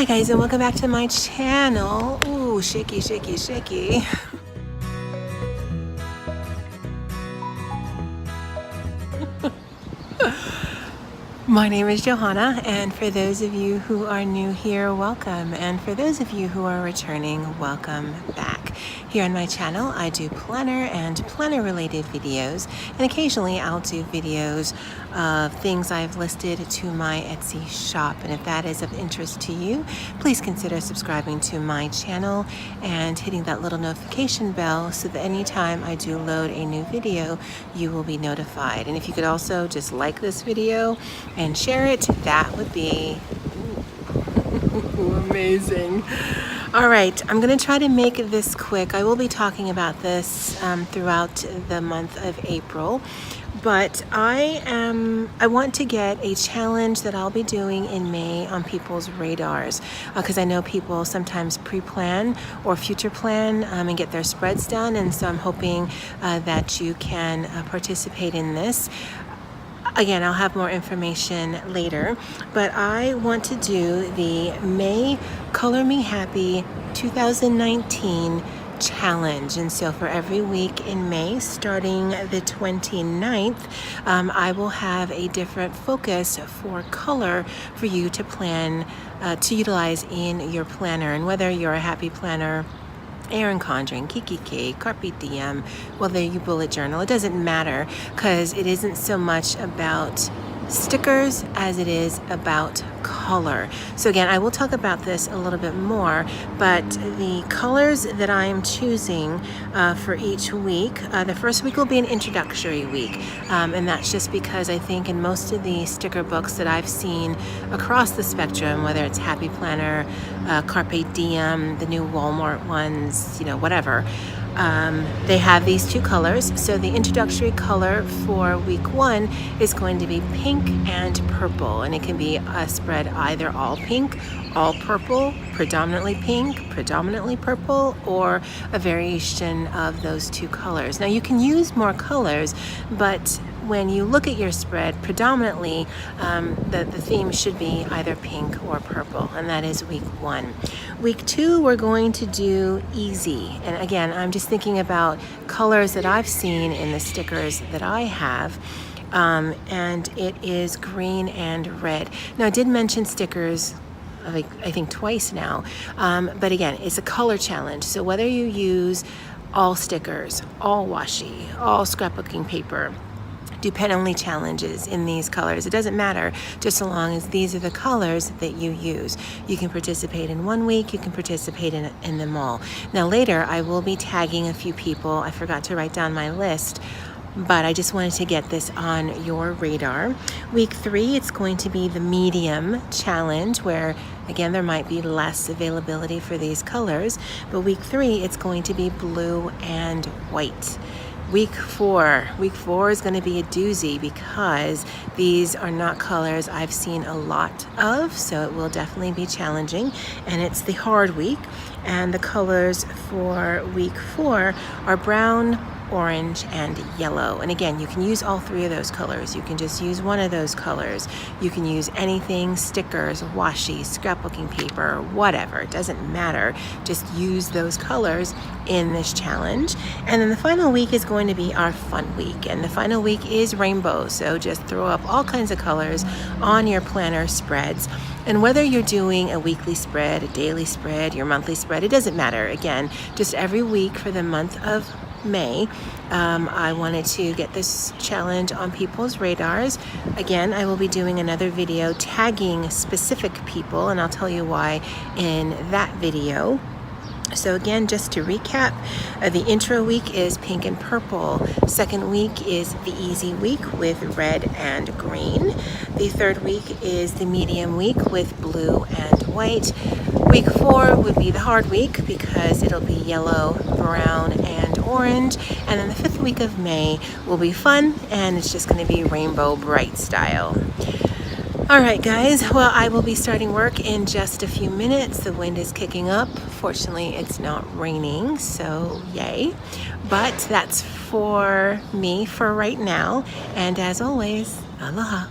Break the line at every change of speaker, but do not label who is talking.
Hi guys, and welcome back to my channel. Ooh, shaky, shaky, shaky. My name is Johanna, and for those of you who are new here, welcome. And for those of you who are returning, welcome back. Here on my channel, I do planner and planner related videos, and occasionally I'll do videos of things I've listed to my Etsy shop. And if that is of interest to you, please consider subscribing to my channel and hitting that little notification bell so that anytime I do load a new video, you will be notified. And if you could also just like this video and share it, that would be amazing. All right, I'm gonna try to make this quick. I will be talking about this throughout the month of April, but I want to get a challenge that I'll be doing in May on people's radars, because I know people sometimes pre-plan or future plan and get their spreads done, and so I'm hoping that you can participate in this. Again, I'll have more information later, but I want to do the May Color Me Happy 2019 challenge. And so for every week in May, starting the 29th, I will have a different focus for color for you to plan, to utilize in your planner. And whether you're a happy planner, Erin Condren, Kiki, Carpe Diem, whether you bullet journal, it doesn't matter, because it isn't so much about stickers as it is about color. So again, I will talk about this a little bit more, but the colors that I am choosing for each week, the first week will be an introductory week, and that's just because I think in most of the sticker books that I've seen across the spectrum, whether it's Happy Planner, Carpe Diem, the new Walmart ones, whatever, they have these two colors. So the introductory color for week 1 is going to be pink and purple, and it can be a spread either all pink, all purple, predominantly pink, predominantly purple, or a variation of those two colors. Now you can use more colors, but when you look at your spread, predominantly the theme should be either pink or purple, and that is week 1. Week 2, we're going to do easy. And again, I'm just thinking about colors that I've seen in the stickers that I have. And it is green and red. Now I did mention stickers I think twice now, but again, it's a color challenge. So whether you use all stickers, all washi, all scrapbooking paper, do pen only challenges in these colors, it doesn't matter, just so long as these are the colors that you use. You can participate in 1 week, you can participate in them all. Now later I will be tagging a few people. I forgot to write down my list, but I just wanted to get this on your radar. Week 3, it's going to be the medium challenge, where again there might be less availability for these colors, but week 3 it's going to be blue and white. Week 4 is going to be a doozy, because these are not colors I've seen a lot of, so it will definitely be challenging, and it's the hard week. And the colors for week 4 are brown, orange, and yellow. And again, you can use all 3 of those colors. You can just use one of those colors. You can use anything, stickers, washi, scrapbooking paper, whatever. It doesn't matter. Just use those colors in this challenge. And then the final week is going to be our fun week. And the final week is rainbow. So just throw up all kinds of colors on your planner spreads. And whether you're doing a weekly spread, a daily spread, your monthly spread, it doesn't matter. Again, just every week for the month of May, I wanted to get this challenge on people's radars. Again, I will be doing another video tagging specific people, and I'll tell you why in that video. So again, just to recap, the intro week is pink and purple. Second week is the easy week with red and green. The third week is the medium week with blue and white. Week 4 would be the hard week, because it'll be yellow, brown, and orange. And then the 5th week of May will be fun, and it's just going to be rainbow bright style. All right, guys, well, I will be starting work in just a few minutes. The wind is kicking up. Fortunately, it's not raining, so yay. But that's for me for right now. And as always, aloha.